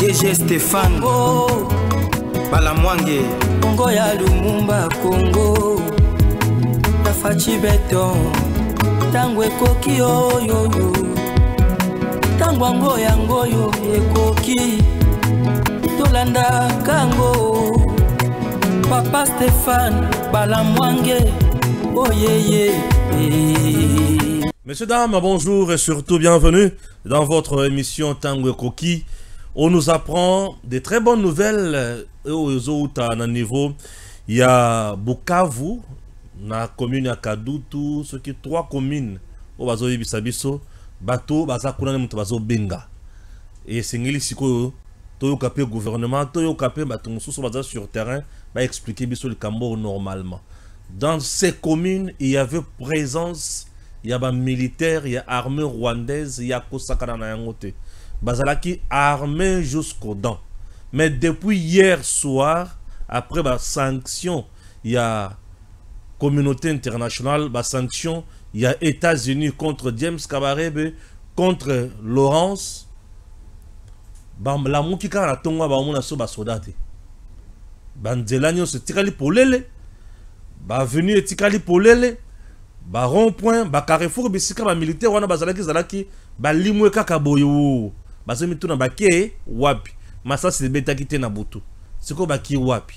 DG Stéphane Balamwange Congo ya Lumumba Congo Tafachi Beton Tangwe koki oyo Tangwango yango yo ekoki Tolanda kango Papa Stéphane Balamwange Oh yeah. Messieurs, dames, bonjour et surtout bienvenue dans votre émission Tango Koki. On nous apprend des très bonnes nouvelles aux autres à niveau. Il y a Bukavu, la commune à Kadutu, ce qui est 3 communes au bazo Ibisabiso, bateau, bazakuna ne bazo benga. Et c'est ngeli siko toyo kapé gouvernement, toyo kapé baton sous baza sur terrain, va expliquer biso le Cambo normalement. Dans ces communes, il y avait présence, il y a des militaires, il y a armée rwandaise, il y a Kosakana na yangote. Bazalaki armé jusqu'aux dents. Mais depuis hier soir, après la sanction, il y a communauté internationale, la sanction, il y a États-Unis contre James Kabarebe, contre Laurence. La moukika na tonga ba omona so ba soldate. Banzelanyo se tikali polele. Ba venu etikali polele. Ba rond-point, ba carrefour bisika ba militaire wana bazalaki zalaki ba limwe kaka boyo. Bazo mituna bakie wapi. Masa se betaki te na butu. Siko baki wapi.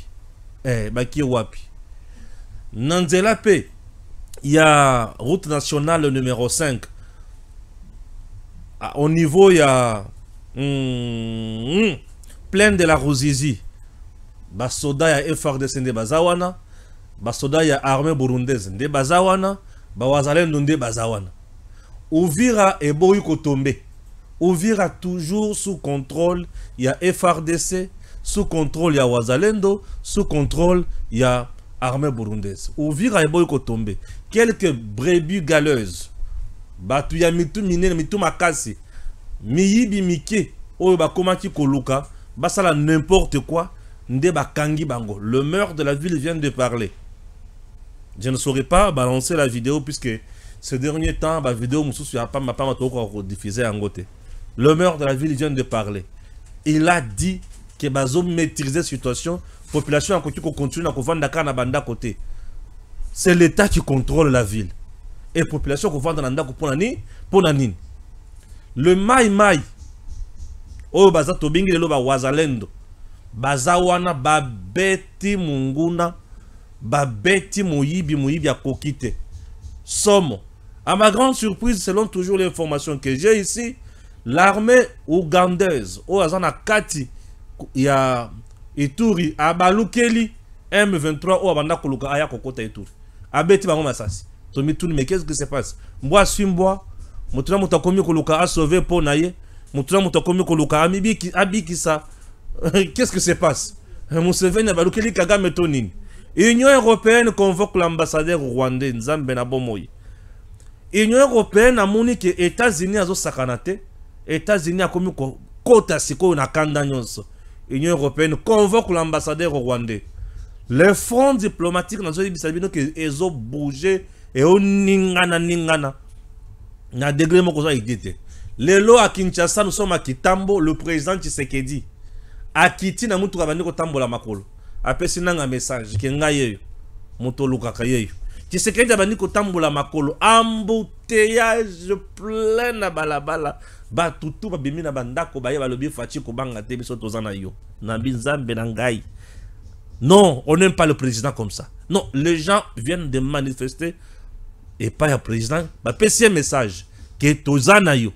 Baki wapi. Nanzela pe, il y a route nationale numéro 5. Au niveau, il y a plaine de la Ruzizi. Basoda ya FARDC nde bazawana. Basoda ya armée burundaise nde bazawana. Bawazalendo nde bazawana. Uvira et Boyu Kotombe. Uvira toujours sous contrôle, il y a FARDC, sous contrôle il y a Wazalendo, sous contrôle il y a armée burundaise. Uvira et Boyu Kotombe. Quelques brebis galeuses. Batu ya mitu mine, mitu makasi. Miyibi mike, oyo bakomaki koluka, basala n'importe quoi, nde bakangi bango. Le maire de la ville vient de parler. Je ne saurais pas balancer la vidéo puisque ces derniers temps, la vidéo m'a pas diffusée en côté. Le maire de la ville vient de parler. Il a dit que bazo maîtriser la situation, population a continue à vendre Dakar na banda côté. C'est l'État qui contrôle la ville. Et la population qui vend dans pour nani. Le Mai, oh baza tobingi lelo ba Wazalendo. Bazawana babeti munguna. Babeti moyibi a kokite. Somme. À ma grande surprise, selon toujours l'information que j'ai ici, l'armée ougandaise, au Azana Kati, il y a Ituri, Abalukeli, M23, au Abanda Koluka, Aya Kokota Ituri. Abeti Bango Masasi. Tomi Touni, mais qu'est-ce qui se passe? Moi, Swimbois, Moutuna Moutakomi Koluka a sauvé pour Naye, Moutuna Moutakomi Koluka Abi ça. Qu'est-ce qui se passe? Mousseveni Abalukeli Kagame Tonini. Union européenne convoque l'ambassadeur rwandais Nzambe na Bomoyi. Union européenne a moni que États-Unis azo sakanate. États-Unis a commis kota siko na kanda nyonso. Union européenne convoque l'ambassadeur rwandais. Les fronts diplomatiques nazo bisabino que ezo bouger et on ningana. Na degré moko za idite. Lelo à Kinshasa nous sommes à Kitambo, le président Tshisekedi. A Kiti na mutu kabandi ko tambola makolo. Apesi nanga message ke ngaye moto lukaka yeyo. Tshisekedi abandi ko tambola makolo, embouteillage plein na balabala, ba tutu ba bimi na bandako ba ye balobi fachi ko banga te biso tozana yo. Na binzambe na ngai. Non, on n'aime pas le président comme ça. Non, les gens viennent de manifester et pas le président, ba pesi un message que tozana yo.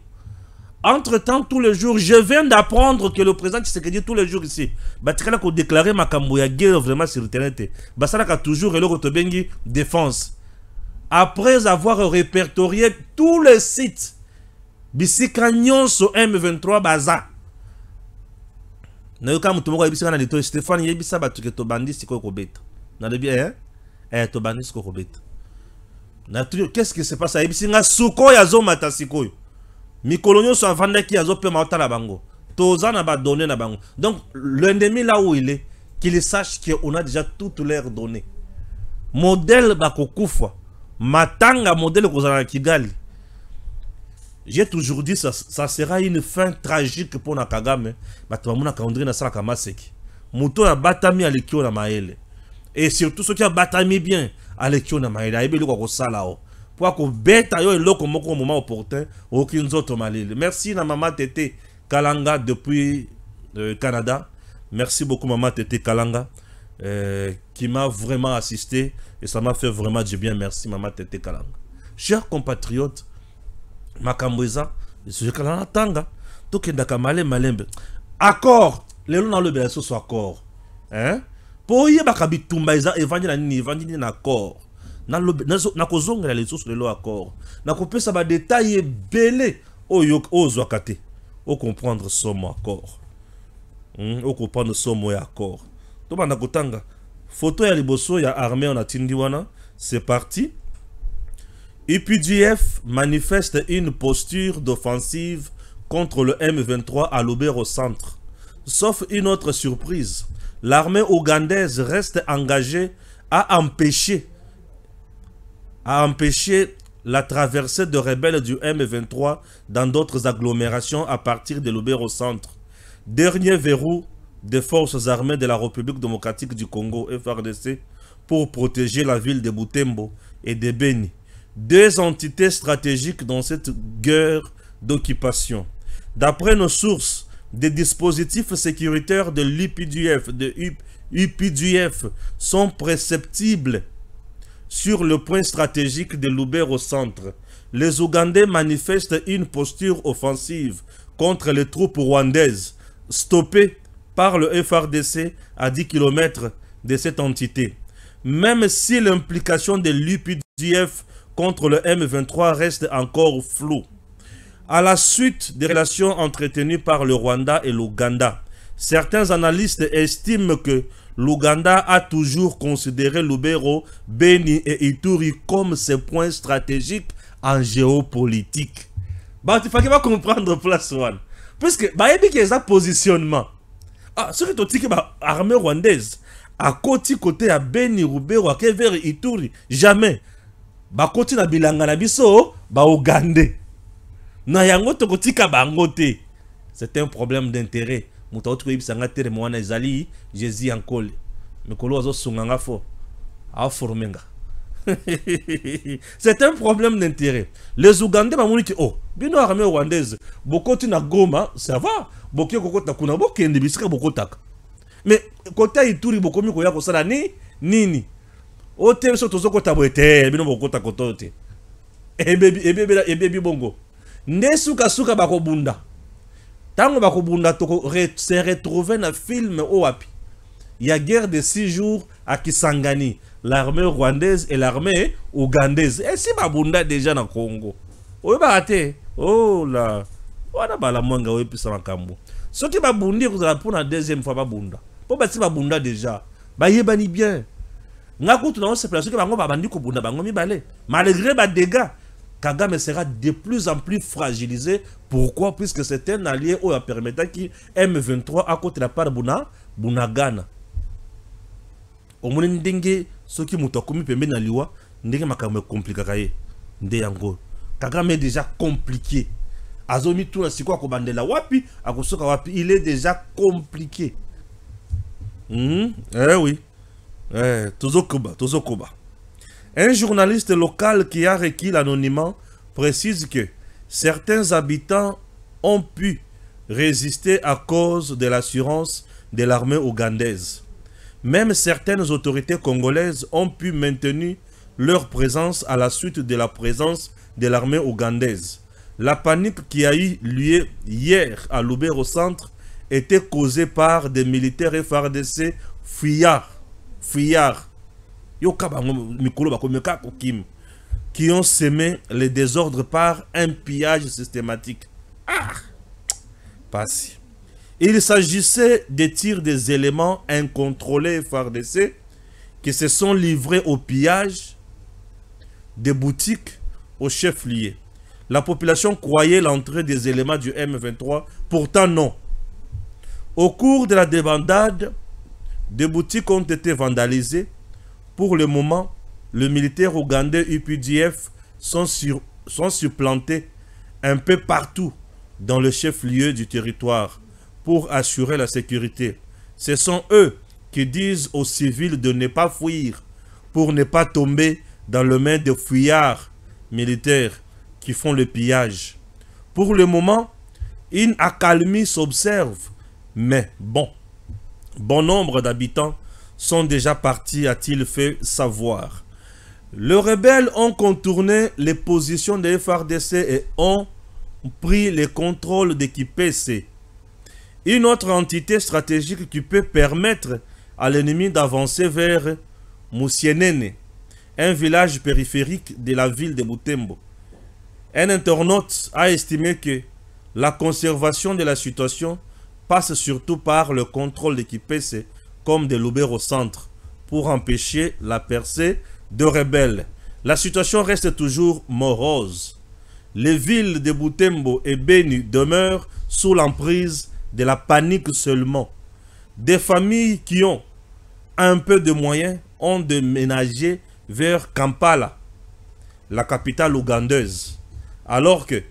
Entre-temps, tous les jours, je viens d'apprendre que le président Tshisekedi tous les jours ici, Batikala a déclaré Makambo ya guerre vraiment sur Internet. Basalaka toujours et le Rotobengi défense. Après avoir répertorié tous les sites, Bisikagnon sur M23 Baza. Nayoka Mutomoko Bisika Nalito, Stéphane Yebisa Batuke Tobandi Siko Kobeta. Nalebi, Tobandi Siko Kobeta. Qu'est-ce qui se passe à Yebisa Souko Yazo Matasiko? Mikolonio soit vendé qui a zopé maota la bango. Tozan a donné la bango. Donc, l'ennemi là où il est, qu'il sache qu'on a déjà toutes leurs données. Modèle Bakokufwa. Matanga modèle Kozana Kigali. J'ai toujours dit ça sera une fin tragique pour Nakagame. Batamuna Kandri na sala kamaseki. Muto ya batami alekio na maele. Et surtout ceux qui a batami bien alekio na maele. Aibeli kwa kosala o. Pour ko beta yo eloko moko au moment opportun aucun autre malele. Merci na maman Tété Kalanga depuis Canada. Merci beaucoup maman Tété Kalanga qui m'a vraiment assisté et ça m'a fait vraiment du bien. Merci maman Tété Kalanga. Chers compatriotes, Makambweza, je kalana tanga, tokendaka malembe. Accord, les gens le belaso soit accord. Hein? Pour y bakabi tumba eza evangile na accord. Na kozongela les sources de l'eau accord. Na kopesa ba détail belé o zwakate. O comprendre somo accord. O comprendre somo ya accord. To bana kotanga photo ya liboso ya armée on atindi wana, c'est parti. UPDF manifeste une posture d'offensive contre le M23 à Lubero centre. Sauf une autre surprise, l'armée ougandaise reste engagée à empêcher la traversée de rebelles du M23 dans d'autres agglomérations à partir de Lubero centre. Dernier verrou des forces armées de la République démocratique du Congo, FARDC, pour protéger la ville de Butembo et de Beni. Deux entités stratégiques dans cette guerre d'occupation. D'après nos sources, des dispositifs sécuritaires de l'UPDF sont perceptibles sur le point stratégique de Lubero centre. Les Ougandais manifestent une posture offensive contre les troupes rwandaises, stoppées par le FARDC à 10 km de cette entité. Même si l'implication de l'UPDF contre le M23 reste encore floue. À la suite des relations entretenues par le Rwanda et l'Ouganda, certains analystes estiment que l'Ouganda a toujours considéré Lubero, Beni et Ituri comme ses points stratégiques en géopolitique. Bah, il faut comprendre place one. Puisque, bah, il y a un positionnement. Ah, ce qui est l'armée rwandaise, à côté à Beni, Lubero, à vers Ituri, jamais. Bakoti na bilanga na biso ba Ougandais na yango to kotika bangote. C'est un problème d'intérêt. Muta otu yibisanga tere mwana ezali Jésus ankole mikolo azo sunganga fo a formenga. C'est un problème d'intérêt. Les Ougandais ba moni ki oh bino armée rwandaise bokoti na Goma ça va boki kokota kuna bokende bisika bokotaka. Mais côté Ituri bokomi ko ya ko sala nini o te so tozo kota boete bino bokota kotote ebebi bongo ndesuka suka bakobunda tango bakobunda toko se retrouver na film owapi ya guerre de 6 jours à Kisangani, l'armée rwandaise et l'armée ougandaise et si babunda déjà na Congo oyo baate oh là wana bala mwanga wepi sa makambo soki babundi kozala pour la deuxième fois babunda po bati babunda déjà bayebani bien. Malgré les dégâts, Kagame sera de plus en plus fragilisé. Pourquoi? Puisque c'est un allié qui permet que M23 à côté de la part de Bunagana. Au moins, ceux qui m'ont commis na liwa, Kagame compliqué. Kagame est déjà compliqué. Azomi tout na sikwa ko bandela wapi, akosoka wapi, il est déjà compliqué. Eh oui. Tozokoba. Un journaliste local qui a requis l'anonymat précise que certains habitants ont pu résister à cause de l'assurance de l'armée ougandaise. Même certaines autorités congolaises ont pu maintenir leur présence à la suite de la présence de l'armée ougandaise. La panique qui a eu lieu hier à Lubero centre était causée par des militaires FARDC fuyards qui ont semé les désordres par un pillage systématique. Il s'agissait de tirs des éléments incontrôlés FARDC qui se sont livrés au pillage des boutiques au chef-lieu. La population croyait l'entrée des éléments du M23, pourtant non. Au cours de la débandade, des boutiques ont été vandalisées. Pour le moment, le militaire ougandais UPDF sont supplantés un peu partout dans le chef-lieu du territoire pour assurer la sécurité. Ce sont eux qui disent aux civils de ne pas fuir pour ne pas tomber dans le main de fuyards militaires qui font le pillage. Pour le moment, une accalmie s'observe, mais bon nombre d'habitants sont déjà partis, a-t-il fait savoir. Les rebelles ont contourné les positions des FARDC et ont pris le contrôle de Kipese, une autre entité stratégique qui peut permettre à l'ennemi d'avancer vers Moussienene, un village périphérique de la ville de Butembo. Un internaute a estimé que la conservation de la situation passe surtout par le contrôle de Kipese comme de Lubero centre pour empêcher la percée de rebelles. La situation reste toujours morose. Les villes de Butembo et Beni demeurent sous l'emprise de la panique seulement. Des familles qui ont un peu de moyens ont déménagé vers Kampala, la capitale ougandaise, alors que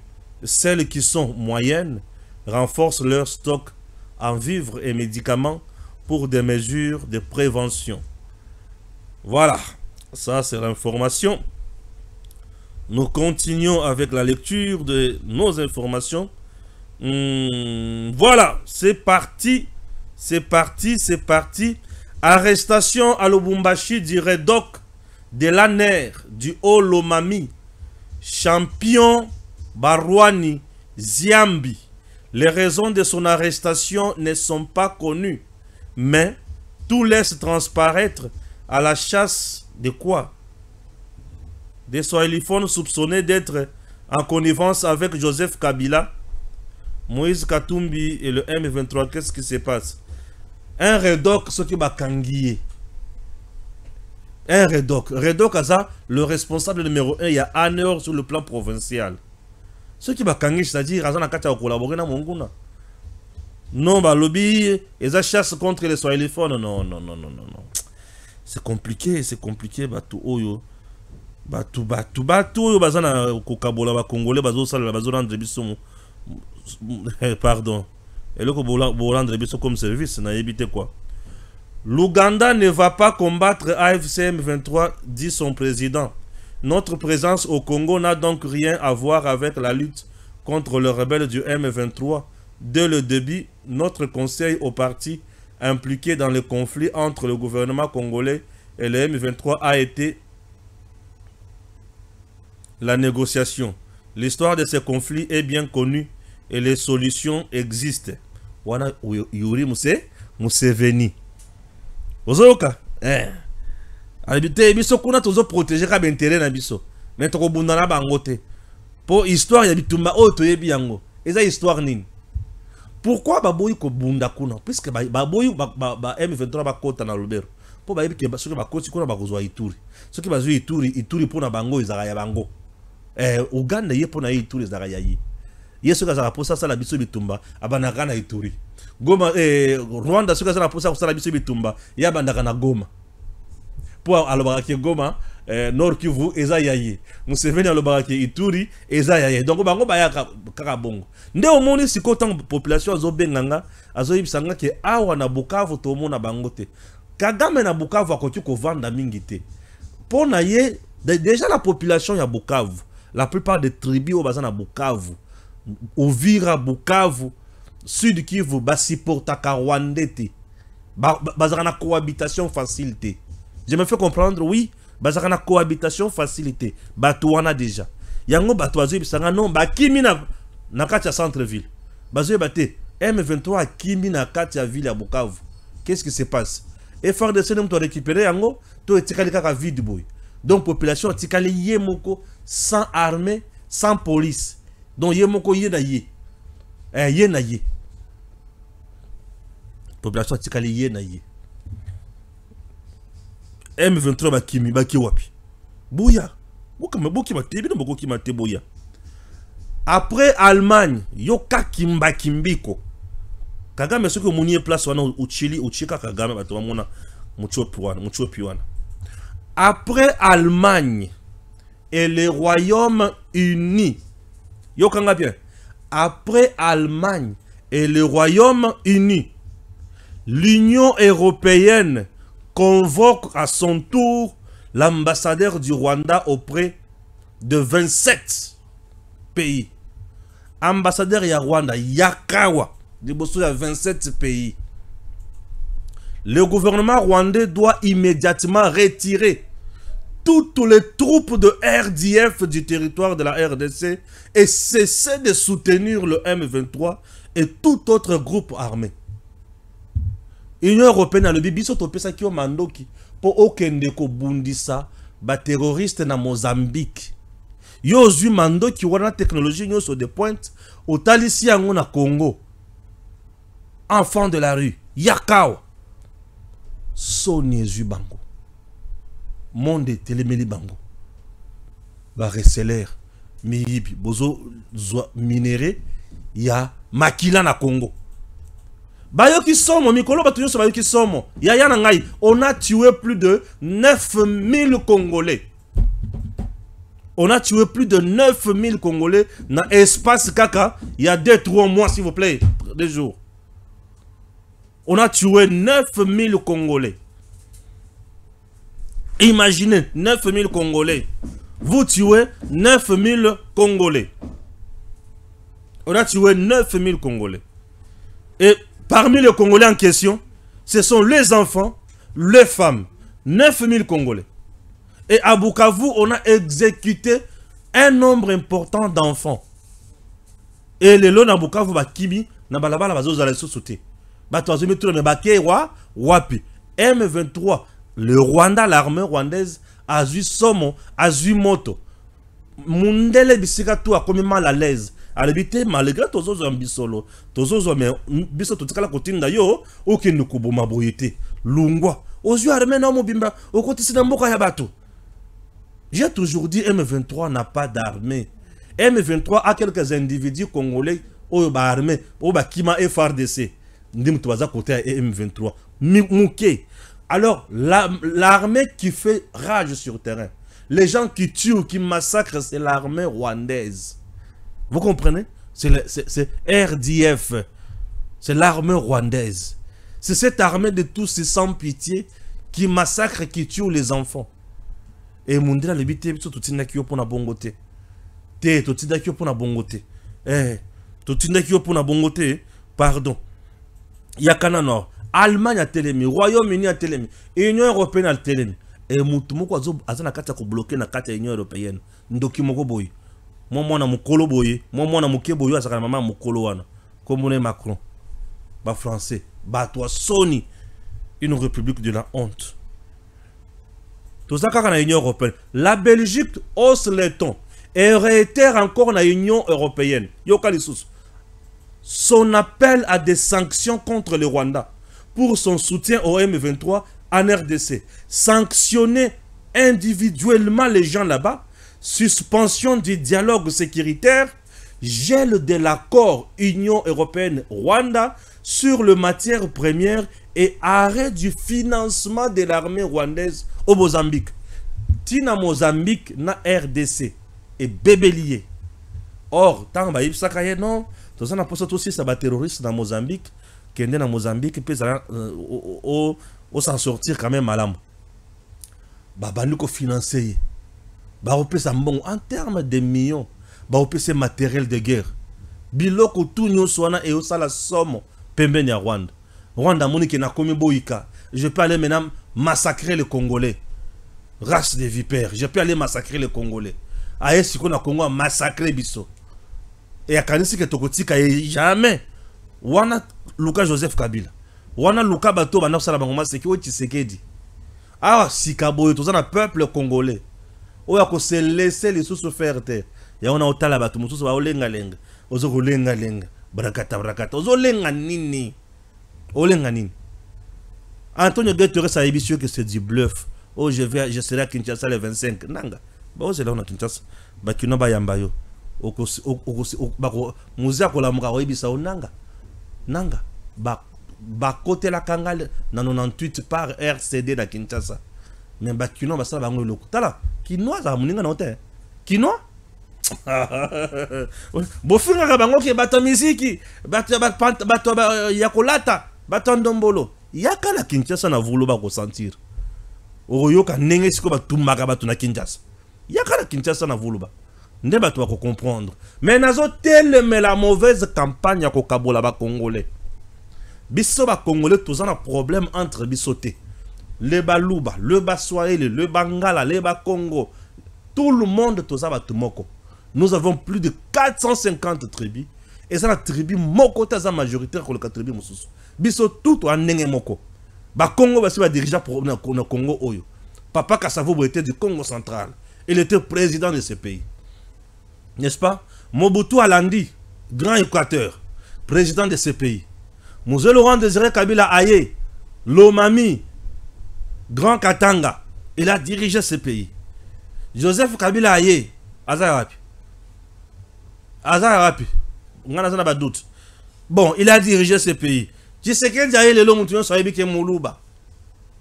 celles qui sont moyennes renforcent leur stock en vivres et médicaments pour des mesures de prévention. Voilà, ça c'est l'information. Nous continuons avec la lecture de nos informations. Voilà, c'est parti. C'est parti. Arrestation à Lubumbashi du Redoc de l'ANER du Haut-Lomami. Champion Barwani Ziambi. Les raisons de son arrestation ne sont pas connues, mais tout laisse transparaître à la chasse de quoi? Des Swahiliphones soupçonnés d'être en connivence avec Joseph Kabila, Moïse Katumbi et le M23. Qu'est-ce qui se passe? Un Redoc, ce qui va kangier. Un Redoc. Redoc, le responsable numéro 1, il y a un heure sur le plan provincial. Ce qui va kangier, c'est-à-dire, Azan Akacha a collaboré dans Monguna. Non, bah, lobby, et ça chasse contre les Swahiliphones. Non. C'est compliqué, Batou Oyo. Batou Oyo, Bazana, Kokabola, ba Congolais, Bazo Sala, Bazo rendre biso. Pardon. Et le rendre biso comme service, n'a évité quoi. L'Ouganda ne va pas combattre AFC M23, dit son président. Notre présence au Congo n'a donc rien à voir avec la lutte contre le rebelle du M23. Dès le début, notre conseil aux partis impliqués dans le conflit entre le gouvernement congolais et le M23 a été la négociation. L'histoire de ces conflits est bien connue et les solutions existent. Wana Yuri Museveni. Ozoka, habité biso kuna tozo protéger ka intérêt na biso. Mais to bunda na bangote. Pour histoire ya bitumba o to yebi yango. Eza histoire nini? Pourquoi baboyi ko bunda kuna? Puisque baboyi ba M23 ba kota na Lubero. Po ba yebi ke soki ba koti kuna ba kozwa Ituri. Soki ba zwi Ituri pona bango ezaka ya bango. Uganda ye pona Ituri ezaka ya yi. Yesu kazaka posa sala biso bitumba abanaka na Ituri. Goma Rwanda soki kazaka posa sala biso bitumba ya bandaka na Goma. Po alobaka ke Goma Nord Kivu eza yaye. Museveni alobaka ke Ituri eza yaye. Donc bango bayaka kaka bongo. Nde omoni siko tant population azo benganga azo yibisanga ke awa na Bukavu to mona bango te. Kagame na Bukavu akoki ko vanda mingi te. Pona ye déjà la population ya Bukavu, la plupart des tribus au bazana Bukavu, Uvira Bukavu, Sud Kivu basi portaka Rwandete. Bazana cohabitation facilité. Je me fais comprendre, oui, bazana cohabitation facilité. Batouana déjà. Yango batouazo bisanga non ba kimi na katia centre ville. Bazo bate M23 kimi na katia ville à Bukavu. Qu'est-ce qui se passe? Et faire de nous récupérer yango to etikali kaka vide boy. Donc population etikali yemoko sans armée, sans police. Donc yemoko ye na ye. Ye na ye. Population etikali ye na ye. M23 bakimi baki wapi? Bouya. Boki matebi no boki mate bouya. Après Allemagne, yoka kimba kimbiko. Kagame soki moniye place wana uchika Kagame bato bamona mucho piwana. Après Allemagne et les Royaumes-Unis, Yokanga bien. Après Allemagne et le Royaume-Uni, l'Union européenne convoque à son tour l'ambassadeur du Rwanda auprès de 27 pays. Ambassadeur ya Rwanda, Yakawa, il y a 27 pays. Le gouvernement rwandais doit immédiatement retirer toutes les troupes de RDF du territoire de la RDC et cesser de soutenir le M23 et tout autre groupe armé. L'Union européenne a le bibiso topesa ki o mandoki po okende ko bundisa ba terroriste na Mozambique. Yo zu mandoki wana technologie nyoso de pointe au talisi yango na Congo. Enfant de la rue, Yakawa. Soni zu bango. Monde telemeli bango. Ba reseller miyibi bozo minéré ya makila na Congo. Bayoki somo, mikolo batu yoso bayoki somo. Yaya na ngai, on a tué plus de 9000 Congolais. On a tué plus de 9000 Congolais dans l'espace kaka. Il y a 2-3 mois, s'il vous plaît, des jours. On a tué 9000 Congolais. Imaginez, 9000 Congolais. Vous tuez 9000 Congolais. On a tué 9000 Congolais. Et parmi les Congolais en question, ce sont les enfants, les femmes. 9000 Congolais. Et à Bukavu, on a exécuté un nombre important d'enfants. Et les lots à Bukavu, Kimi, na balabala bazozala sosoté. Batouazumi tout le baké wa wapi. M23, le Rwanda, l'armée rwandaise, a vu somo, a vu moto. Mundele bisika tout a comme mal à l'aise. Alebité malgré tozo ambisolo, tozo mais biso totikala kotinda yo, aucun nukubo maboyete, lungwa. Aux yeux armés non mobimba, au côté c'est mboka ya bato. J'ai toujours dit M23 n'a pas d'armée. M23 a quelques individus congolais au ba armée, au ba kima FRDC. Ndim toaza côté M23. Mouké. Alors l'armée qui fait rage sur terrain, les gens qui tuent, qui massacrent, c'est l'armée rwandaise. Vous comprenez? C'est RDF. C'est l'armée rwandaise. C'est cette armée de tous ces sans pitié qui massacre, qui tue les enfants. Et Mundela le bité tout tinda kyo pona bongote. Te to tinda kyo pona bongote. To tinda kyo pona bongote, pardon. Yakana Nord, Allemagne a telemi, Royaume-Uni a telemi, Union européenne a telemi. Et mutumoko azo azana kata ko bloquer na kata Union européenne. Ndoki moko boy. Moi na mukolo boy, moi na muke boy asaka mama mukolo wana. Comme on est Macron. Ba français, ba toi Sony, une république de la honte. Tout ça quand l'Union européenne, la Belgique hausse les tons et réitère encore l'Union européenne. Son appel à des sanctions contre le Rwanda pour son soutien au M23 en RDC. Sanctionner individuellement les gens là-bas, suspension du dialogue sécuritaire, gel de l'accord Union européenne-Rwanda sur les matières premières et arrêt du financement de l'armée rwandaise au Mozambique. Tina Mozambique na RDC et bébé. Or, tant que ça non, tout ça n'a pas aussi ça terroriste dans Mozambique, qui est dans Mozambique, puis au s'en sortir quand même malam. Bah nous ko financer. Bah on peut ça bon en termes de millions. Bah on peut c'est matériel de guerre. Biloko tout nyo soana et au ça la somme pembe ni Rwanda. Rwanda monique na komi boika. Je peux aller maintenant massacrer les Congolais. Race de vipères. Je peux aller massacrer les Congolais. Aïe si qu'on a Congo massacrer biso. Et à Kanisi que tokotika jamais. Wana Luka Joseph Kabila. Wana Luka Bato bana sala bangoma c'est qui Tshisekedi. Ah si kaboyo to na peuple congolais. Oya ko se laisser les sous faire terre. Ya ona otala bato mususu ba olenga lenga. Ozo kolenga lenga. Brakata brakata. Ozo lenga nini? Olenga nini? Antonio Guterres a émission que c'est du bluff. Oh je serai à Kinshasa le 25. Nanga. Bah c'est là on a Kinshasa. Ba kino ba yamba yo. Oko bako muzia ko la muka oyebisa onanga. Nanga. Ba côté la kangale na 98 par RCD da Kinshasa. Mais ba kino ba sala bango loko. Tala, kinois za muninga na hotel. Kinois? bofingaka bango ke bato miziki bato ya kolata bato ndombolo yaka na Kinshasa na vulu bakosentir oyoka ndenge siko batumaka bato na Kinshasa yaka na Kinshasa na vulu ba nde bato bako comprendre mais nazo teleme la mauvaise campagne ya kokabola ba congolais biso ba congolais tous un problème entre bisoté le baluba le baswahili le bangala le ba Congo tout le monde tous a batumoko. Nous avons plus de 450 tribus. Et ça la tribu moko taza majoritaire pour le tribu mususu. Biso tout en nenge moko. Ba Congo va se diriger pour le Congo oyo. Papa Kassavo était du Congo central. Il était président de ce pays. N'est-ce pas? Mobutu Alandi, grand Équateur, président de ce pays. Mzee Laurent Désiré Kabila Aye, Lomami, grand Katanga, il a dirigé ce pays. Joseph Kabila Aye, Azarapi. Azarapi. On a pas de doute. Bon, il a dirigé ce pays. Je sais qu'il y a les longs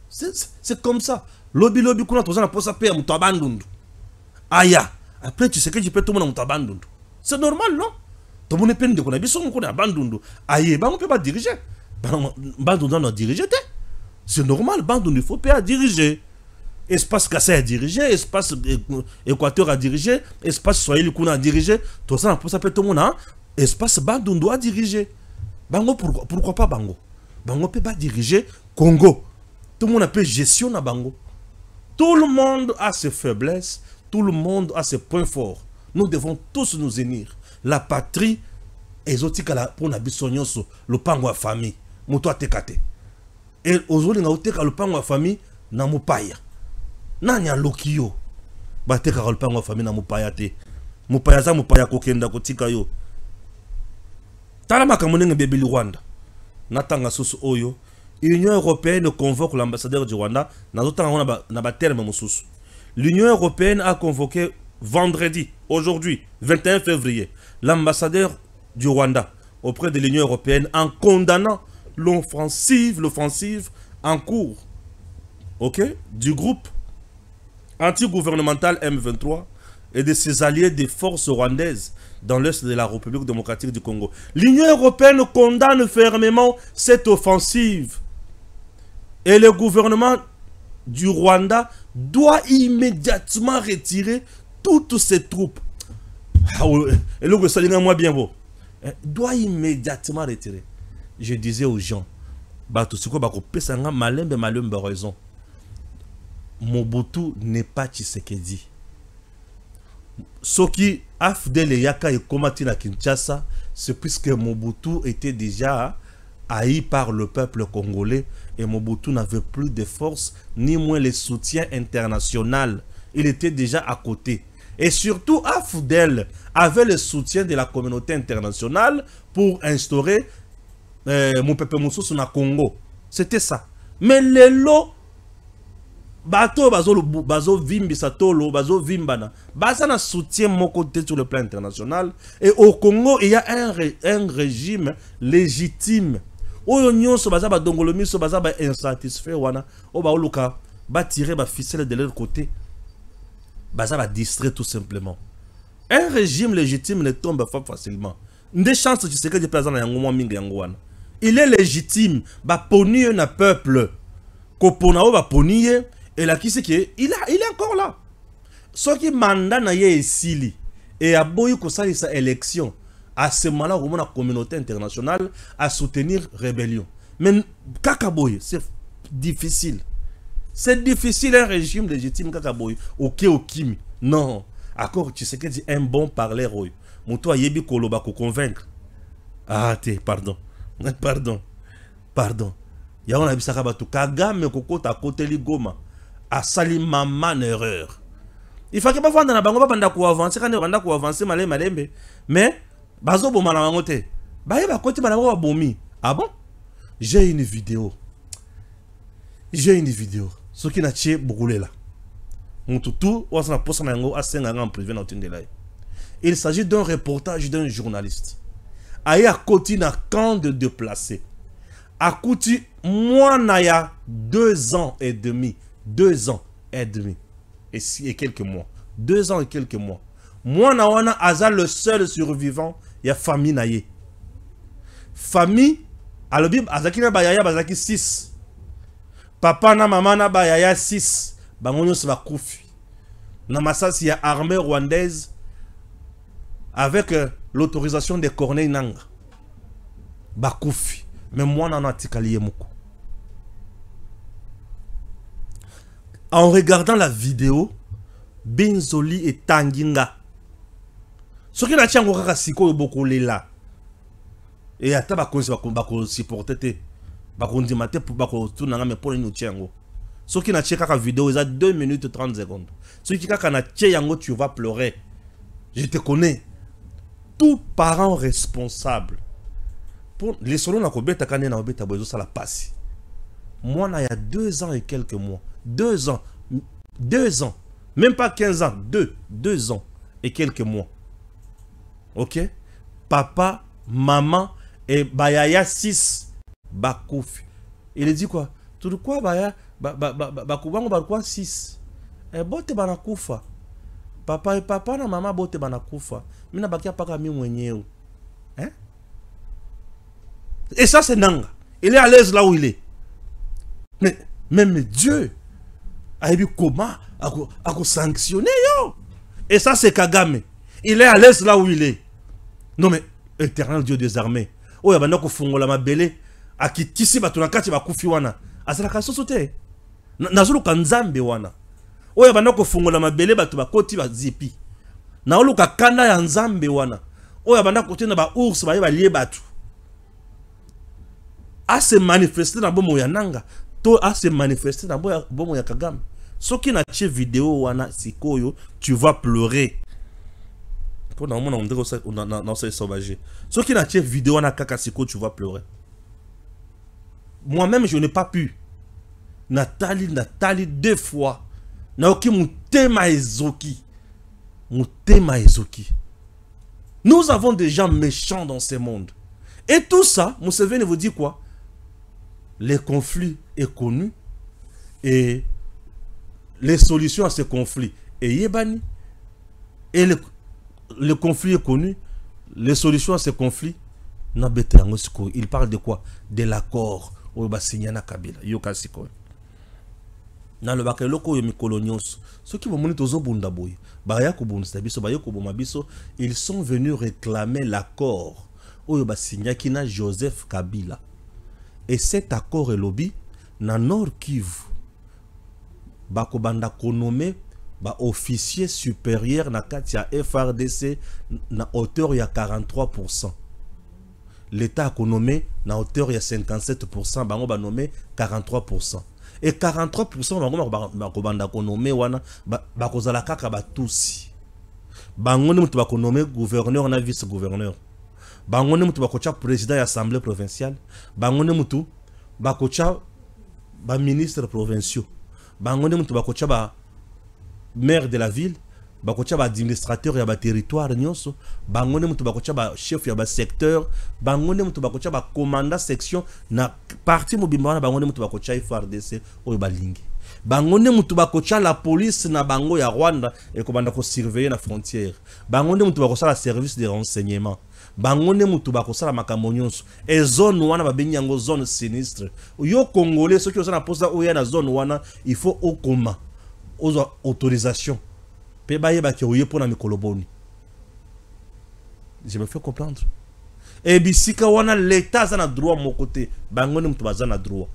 c'est comme ça. Lobby lobby kuna tozana posa pe mutabandundu. Aya. Après tu sais que tu peux tout le monde mutabandundu. C'est normal non? Tout le monde peine de connaître biso mukuna bandundu. Aye, ba on peut pas diriger. Bandundu on diriger. C'est normal, bandundu il faut pas diriger. Espace Kassai a dirigé, espace Équateur a dirigé, espace Swahili Kuna a dirigé, tout ça pour ça peut tout le monde, espace Bandundu a dirigé. Bango pourquoi pas Bango? Bango peut pas diriger Congo. Tout le monde peut gestion à Bango. Tout le monde a ses faiblesses, tout le monde a ses points forts. Nous devons tous nous unir. La patrie exotique pour la bisognoso, le pango à famille, moto tekate. Et aujourd'hui na oteka le pango à famille na mupaya. Nanya lokio bateka ka le pango à famille na mupaya te. Mupaya za mupaya kokenda kotika yo. Tala makamonenge bebeli Rwanda. Natanga susu oyo. L'Union européenne convoque l'ambassadeur du Rwanda. L'Union européenne a convoqué vendredi, aujourd'hui, 21 février, l'ambassadeur du Rwanda auprès de l'Union européenne en condamnant l'offensive en cours, du groupe anti-gouvernemental M23 et de ses alliés des forces rwandaises dans l'est de la République démocratique du Congo. L'Union européenne condamne fermement cette offensive. Et le gouvernement du Rwanda doit immédiatement retirer toutes ses troupes. Et le gouvernement bien beau. Doit immédiatement retirer. Je disais aux gens, raison. Mobutu n'est pas Tshisekedi. Ce qui a fait Yaka et combattu la Kinshasa, c'est puisque Mobutu était déjà haï par le peuple congolais et Mobutu n'avait plus de force ni moins le soutien international. Il était déjà à côté. Et surtout, Afdel avait le soutien de la communauté internationale pour instaurer mon peuple Moussou sur le Congo. C'était ça. Mais les lots, bato bazo vimbi satolo bazo vimbana baza na soutien mon côté sur le plan international et au Congo il y a un régime légitime. Oyo nyonso baza ba dongolomi so baza ba insatisfait wana o ba oluka ba tirer ba ficelle de leur côté baza ba distrait tout simplement. Un régime légitime ne tombe pas facilement. Des chances tu sais que des présents na yango mingi yango wana. Il est légitime ba poni na peuple ko pona o ba poniye. Et là, qui c'est qui est? Il est encore là. Ce qui mandat na ye esili et a boy ko sa élection à ce moment-là, la communauté internationale à soutenir rébellion. Mais Kakaboy, c'est difficile. C'est difficile un régime légitime Kakaboy. Ok Okimi. Non. Accord, tu sais que c'est un bon parleur. Mouto yebi koloba ko convaincre. Ah pardon. Pardon. Ya on a bisaka batu Kagame koko ta côté ligoma. A sali maman erreur. Il faut que pas vendre na bango banda ko avancer quand banda ko avancer malembe mais bazo boma na bango te. Ba yeba côté bana ko bomi. Ah bon? J'ai une vidéo. Ce qui n'a tché brûlé là. Mututu wasana posa na ngo asenga en privé na tinde là. Il s'agit d'un reportage d'un journaliste. Aya côté na camp de déplacés. A coûté moi naya 2 ans et demi. 2 ans et demi et quelques mois. 2 ans et quelques mois. Mwana wana aza le seul survivant ya famille na ye. Famille alobi azaki na bayaya bazaki 6. Papa na mama na bayaya 6. Bango nyonso bakufi. Na masasi ya armée rwandaise avec l'autorisation de Corneille Nangaa. Bakufi. Mais mwana na tikali ye moko. En regardant la vidéo, Benzoli et Tanginga. Ce qui n'a pas encore siko beaucoup là. Et ata ba ko supporter te. Ba ko ndima te ba ko tunanga me pour nous tiango. Ce qui n'a pas vidéo ça 2 minutes 30 secondes. Ce qui n'a pas tu vas pleurer. Je te connais. Tout parent responsable. Pour les solos na ko beta kané na beta bozo ça la passe. Moi, il y a 2 ans et quelques mois. 2 ans. 2 ans. Même pas 15 ans. 2 ans et quelques mois. Ok? Papa, maman et Bayaya 6. Bakouf. Il dit quoi? Tout de quoi, Baya? Bakoubango bakwa 6. Et bote banakoufa. Papa et papa na maman bote banakoufa. Mina bakia paka mi mwenyeo. Hein? Et ça, c'est Nanga. Il est à l'aise là où il est. Mais même Dieu a eu comment à sanctionner yo. Et ça c'est Kagame. Il est à l'aise là où il est. Non mais éternel Dieu des armées. Oh ya bandako fungola mabele akitisi batu na kati bakufi wana. Azala kasoso te. Nazulu kanzambe wana. Oh ya bandako fungola mabele batu bakoti bazipi. Na oluka kanda ya nzambe wana. Oh ya bandako tena ba ours ba lie batu. A se manifester na bomo ya Nanga. To a se manifester dans bomo ya Kagame. Ce qui n'a pas vidéo wana sikoyo, tu vas pleurer. Pour na mona on c'est sauvage. Ce qui n'a pas vidéo wana kaka sikoyo, tu vas pleurer. Moi-même je n'ai pas pu. Nathalie 2 fois. Naoki mutema ezoki. Mutema ezoki. Nous avons des gens méchants dans ce monde. Et tout ça, Museveni vous dit quoi? Les conflits est connu et les solutions à ces conflits est yebani et le conflit est connu, les solutions à ces conflits na beterango siko. Il parle de quoi? De l'accord au basinyana Kabila yoka siko. Na le bakeloko yo mikolonios ceux qui vont monter tozo bunda boy baya ko bunda biso bayo ko boma biso, ils sont venus réclamer l'accord au basinyaki na Joseph Kabila. Et cet accord est lobby na Nord Kivu. Bako banda konome ba officier supérieur na katia FRDC na hauteur ya 43%. L'État a nommé na hauteur ya 57%, bango ba nommé 43%. Et 43% bango bako banda konome wana bako zala kaka ba tusi. Bango ne mutu bako nommé gouverneur na vice-gouverneur. Bangone mutu bakocha président de l'Assemblée provinciale. Bangone mutu bakocha ba ministre provinciaux. Bangone mutu bakocha ba maire de la ville. Bakocha ba administrateur ya ba territoire nyonso. Bangone mutu bakocha ba chef ya ba secteur. Bangone mutu bakocha ba commandant section na parti mobimba. Bangone mutu bakocha FRDC oyo balingi. Bangone mutu bakocha la police na bango ya Rwanda et komanda ko surveiller la frontière. Bangone mutu bakocha la service de renseignement. Bangone mutu bakosala makambo nyonso et zone wana babengi yango zone sinistre. Yo congolais ceux qui osana posa oya na zone wana il faut okoma ozo autorisation pe baye ba ke oye pona mikoloboni. Je me fais comprendre. Et bisika wana l'état za na droit mon côté bangone mutu baza na droit.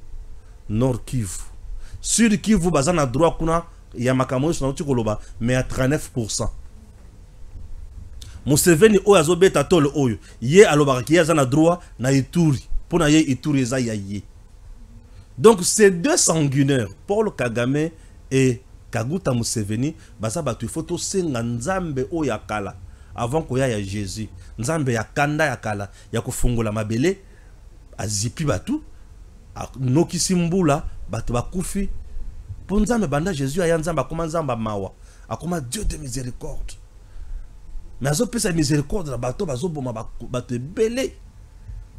Nord Kivu Sud Kivu baza na droit kuna ya makambo nyonso na utikoloba mais à 39%. Museveni oyo azobeta tolo oyo ye alobaki yaza na droit na Ituri pona ye Ituri eza ya ye. Donc ces deux sanguinaires Paul Kagame et Kaguta Museveni baza batu foto senga nzambe oyo yakala avant koya ya Jésus. Nzambe ya kanda yakala ya kufungola mabele azipi batu nokisi mbula batu bakufi po nzambe banda Jésus aya nzambe akoma nzamba mawa akoma Dieu de miséricorde. Mais azo pesa miséricorde na bato bazo boma bato belé.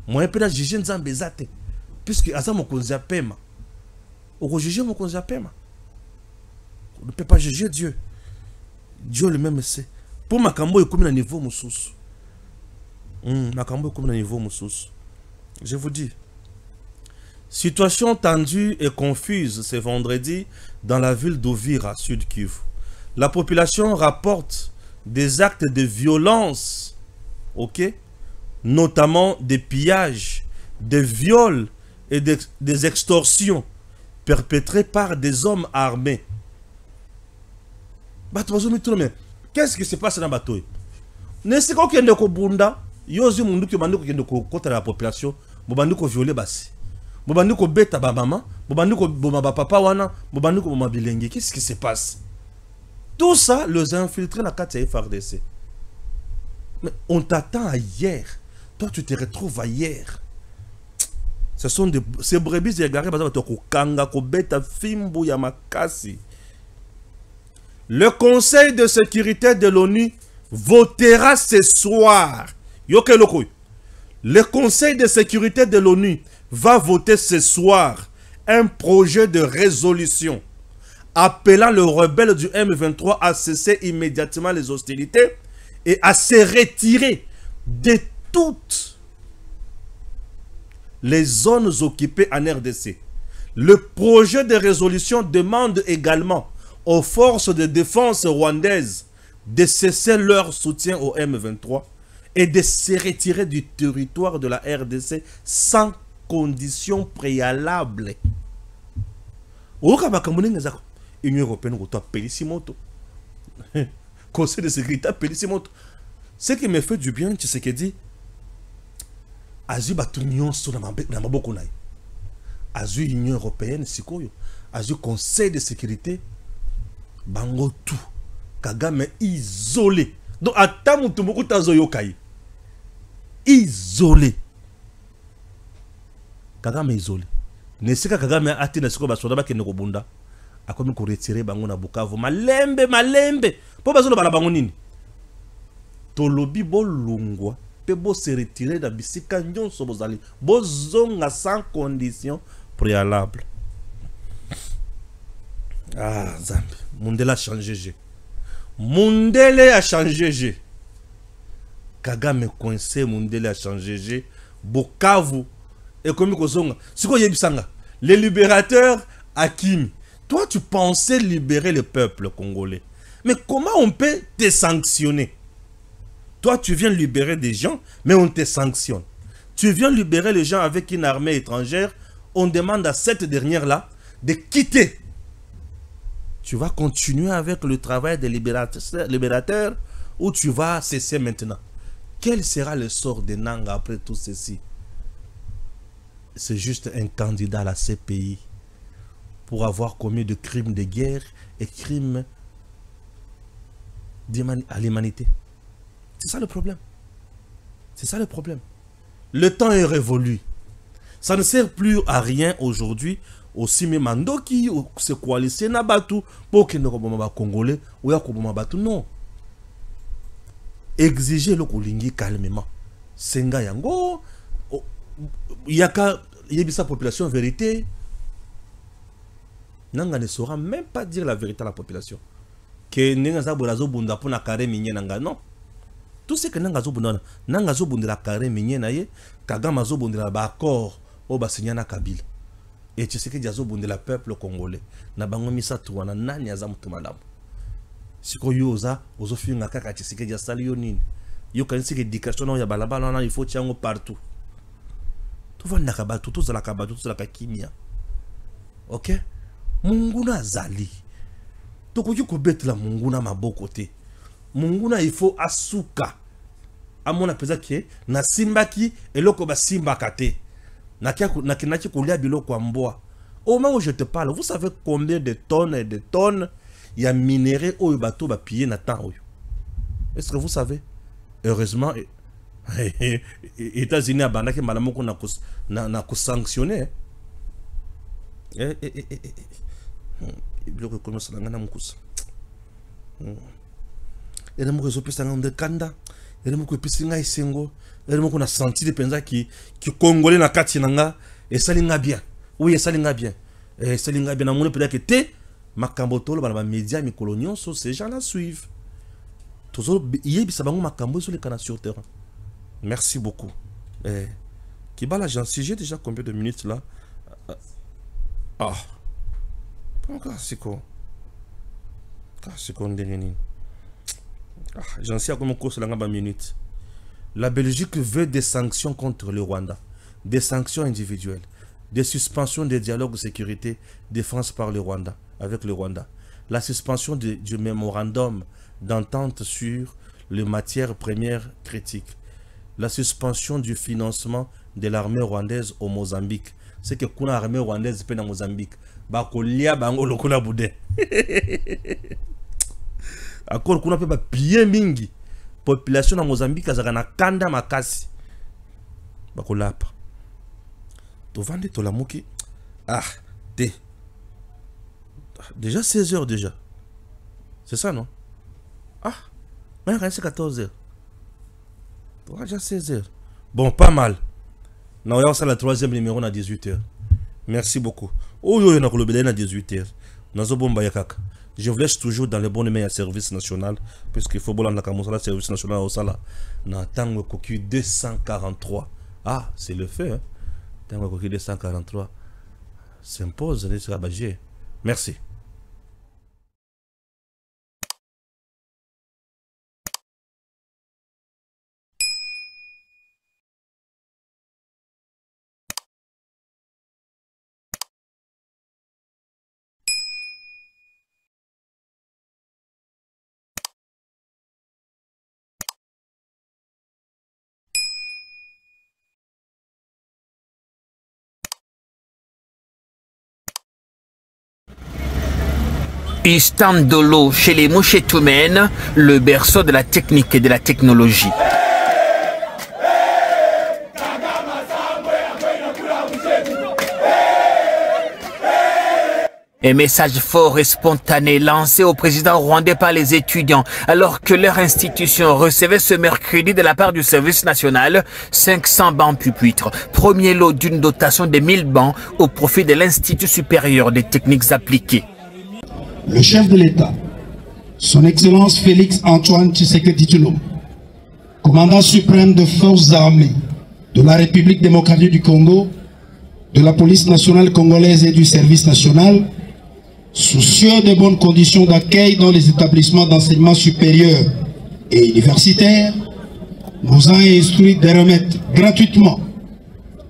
Moi pe na juger nzambe zate puisque aza mokonzi ya pema. Oko juger mokonzi ya pema. On ne peut pas juger Dieu. Dieu lui-même sait. pour makambo et comme un niveau moussous. Makambo comme un niveau moussous. Je vous dis. Situation tendue et confuse ce vendredi dans la ville d'Uvira, Sud Kivu. La population rapporte des actes de violence, ok, notamment des pillages, des viols et des extorsions perpétrés par des hommes armés. Qu'est-ce qui se passe dans le bateau? N'est-ce pas qu'il y a des bunda, yozi mundu ki bandu ko kota la population, bobandu ko violer basi. Bobandu ko beta ba maman, bobandu ko boma ba papa wana, bobandu ko boma bilenge. Qu'est-ce qui se passe? Tout ça, les infiltrés dans la carte FRDC. Mais on t'attend ailleurs. Toi, tu te retrouves ailleurs. Ce sont ces brebis égarées, kanga ko beta fimbu ya makasi. Le Conseil de sécurité de l'ONU votera ce soir. Le Conseil de sécurité de l'ONU va voter ce soir un projet de résolution appelant le rebelle du M23 à cesser immédiatement les hostilités et à se retirer de toutes les zones occupées en RDC. Le projet de résolution demande également aux forces de défense rwandaises de cesser leur soutien au M23 et de se retirer du territoire de la RDC sans conditions préalables. Union européenne, Conseil de sécurité, ce qui me fait du bien, c'est ce qu'il dit. Azu batunion sur la maboko nai. Azu Union européenne, sikoyo. Azu Conseil de sécurité, bango tout. Kagame isolé. Donc, à tamutumoko tazoyo kai. Isolé. Kagame isolé. Nesika Kagame ati na siko basoda bakene ko bunda. Akomi ko retirer bango na Bukavu. Malembe. Po bazolo bala bango nini? Tolobi bolungwa. Pe bo se retirer da bisika nyonso bozali. Bozonga sans condition préalable. Ah, Zambi. Mundele a changé. Mundele a changé. Kagame coincé, Mundele a changé. Bukavu. Et comme Kozonga. Siko yebisanga. Les libérateurs Hakim. Toi, tu pensais libérer le peuple congolais. Mais comment on peut te sanctionner? Toi, tu viens libérer des gens, mais on te sanctionne. Tu viens libérer les gens avec une armée étrangère. On demande à cette dernière-là de quitter. Tu vas continuer avec le travail des libérateurs ou tu vas cesser maintenant? Quel sera le sort de Nanga après tout ceci? C'est juste un candidat à la CPI pour avoir commis de crimes de guerre et crimes à l'humanité. C'est ça le problème. C'est ça le problème. Le temps est révolu. Ça ne sert plus à rien aujourd'hui. Aussi même Mandoki ou se coaliser na batu pour que nous soyons congolais ou ya koboma batu non. Exiger le kolingi calmement. Senga yango yaka yebisa population vérité. Nanga ne saura même pas dire la vérité à la population. Que nenga borazo bunda pour na carré minye nanga non. Tout ce que nanga zo bunda la carré minye na ye Kagame zo bunda ba accord o ba signer na Kabila. Et tu sais que Diazo bonde la peuple congolais. Na bango misa tuwana nani azamu tumalamu. Siko yoza ozo finga kaka tu sais que dia sali yo nini. Yo kanisi que éducation ya balabala na il faut tiango partout. Tu vas nakabatu tu za kabatu tu za kimia. OK? Munguna zali. Toko yuko betla munguna maboko te. Munguna il faut asuka. Amona peza ki na simbaki eloko ba simba kate. Au moment où je te parle, vous savez combien de tonnes et de tonnes il y a minéraux au bateau va piller na temps. Est-ce que vous savez? Heureusement, États-Unis a banaki malamoko na ko sanctionner. Bloque comme ça ngana mukusa. Et nous réseau pesa ngam de kanda. Et nous ko pisinga isengo. Et nous a senti des penza qui congolais na kati nanga et salinga bien. Oui, salinga bien. Et salinga bien na mon peut-être que te makambo tolo ba média mi colonion so ces gens là suivent. sur terrain. Merci beaucoup. Kibala, j'ai déjà combien de minutes là? C'est quoi? J'en sais à comment course la minute. La Belgique veut des sanctions contre le Rwanda, des sanctions individuelles, des suspensions des dialogues de sécurité défense par le Rwanda, avec le Rwanda, la suspension du mémorandum d'entente sur les matières premières critiques, la suspension du financement de l'armée rwandaise au Mozambique. C'est que kuna armée rwandaise pe na Mozambique ba kolia bango lokola boudin. Encore kuna pe ba bien mingi population na Mozambique azaka na kanda makasi ba kolapa to vande to la moki déjà 16 h déjà, c'est ça non? Mais c'est 14 h, déjà 16 h. Bon, pas mal. Nous avons la troisième numéro à 18 h. Merci beaucoup. On a à 18 h. Je vous laisse toujours dans le bon numéro à service national, puisqu'il faut que le service national au Sala. Nous avons 243. C'est le fait. Nous avons 243. S'impose, merci. Istandolo chez les Mouchetoumènes, le berceau de la technique et de la technologie. Un message fort et spontané lancé au président rwandais par les étudiants alors que leur institution recevait ce mercredi de la part du service national 500 bancs pupitres. Premier lot d'une dotation de 1000 bancs au profit de l'Institut supérieur des techniques appliquées. Le chef de l'État, son Excellence Félix Antoine Tshisekedi Tshilombo, commandant suprême des forces armées de la République démocratique du Congo, de la police nationale congolaise et du service national, soucieux des bonnes conditions d'accueil dans les établissements d'enseignement supérieur et universitaire, nous a instruit de remettre gratuitement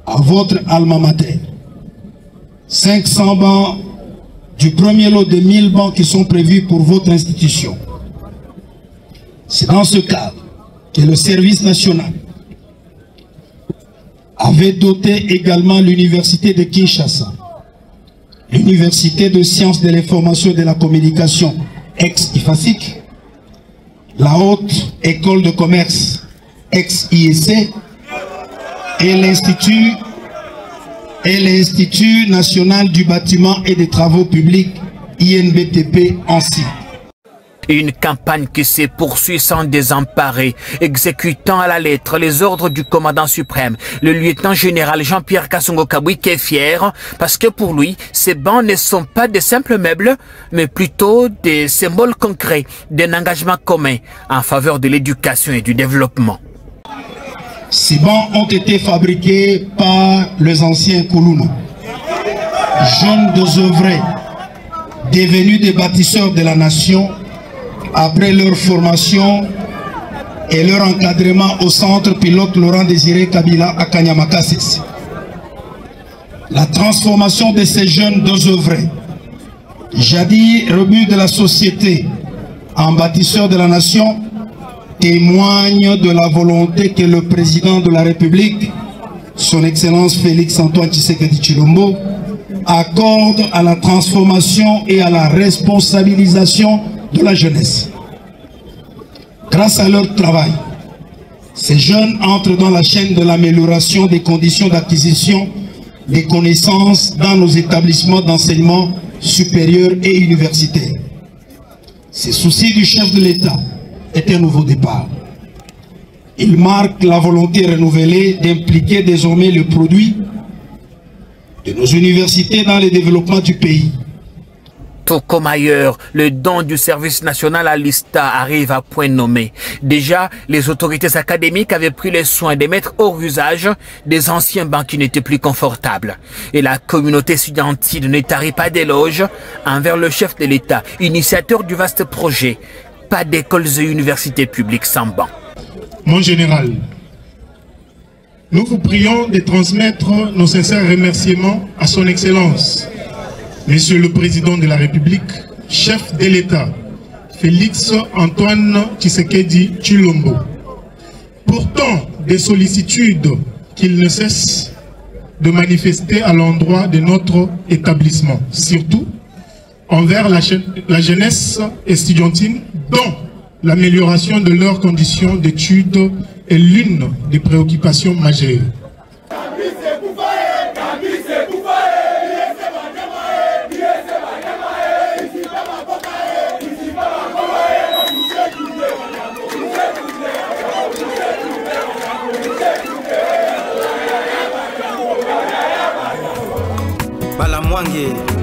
à votre alma mater 500 bancs du premier lot de 1000 bancs qui sont prévus pour votre institution. C'est dans ce cadre que le service national avait doté également l'université de Kinshasa, l'université de sciences de l'information et de la communication ex-IFASIC, la haute école de commerce ex-IEC et l'Institut national du bâtiment et des travaux publics INBTP Annecy. Une campagne qui se poursuit sans désemparer, exécutant à la lettre les ordres du commandant suprême, le lieutenant-général Jean-Pierre Kassongo Kabouy, qui est fier parce que pour lui, ces bancs ne sont pas de simples meubles, mais plutôt des symboles concrets d'un engagement commun en faveur de l'éducation et du développement. Ces bancs ont été fabriqués par les anciens Koulouna, jeunes désœuvrés, devenus des bâtisseurs de la nation après leur formation et leur encadrement au centre pilote Laurent Désiré Kabila à Kanyamakassis. La transformation de ces jeunes désœuvrés, jadis rebuts de la société en bâtisseurs de la nation, témoigne de la volonté que le président de la République, son Excellence Félix Antoine Tshisekedi Tshilombo, accorde à la transformation et à la responsabilisation de la jeunesse. Grâce à leur travail, ces jeunes entrent dans la chaîne de l'amélioration des conditions d'acquisition des connaissances dans nos établissements d'enseignement supérieur et universitaire. Ces soucis du chef de l'État est un nouveau départ. Il marque la volonté renouvelée d'impliquer désormais le produit de nos universités dans le développement du pays. Tout comme ailleurs, le don du service national à l'ISTA arrive à point nommé. Déjà, les autorités académiques avaient pris les soins de mettre hors usage des anciens bancs qui n'étaient plus confortables. Et la communauté estudiantine ne tarit pas d'éloges envers le chef de l'État, initiateur du vaste projet. Pas d'écoles et universités publiques sans bancs. Mon général, nous vous prions de transmettre nos sincères remerciements à son Excellence, Monsieur le Président de la République, chef de l'État, Félix Antoine Tshisekedi Tshilombo. Pourtant, des sollicitudes qu'il ne cesse de manifester à l'endroit de notre établissement, surtout envers la jeunesse estudiantine, dont l'amélioration de leurs conditions d'études est l'une des préoccupations majeures.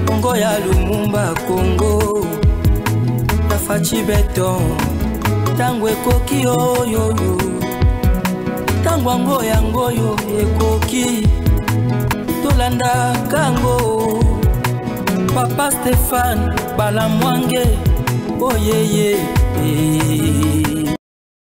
Congo ya Lumumba Congo Tafachi beton Tango ekoki oyo Tango ango yango yo ekoki Tolanda kango Papa Stéphane Balamwange Oh yeah yeah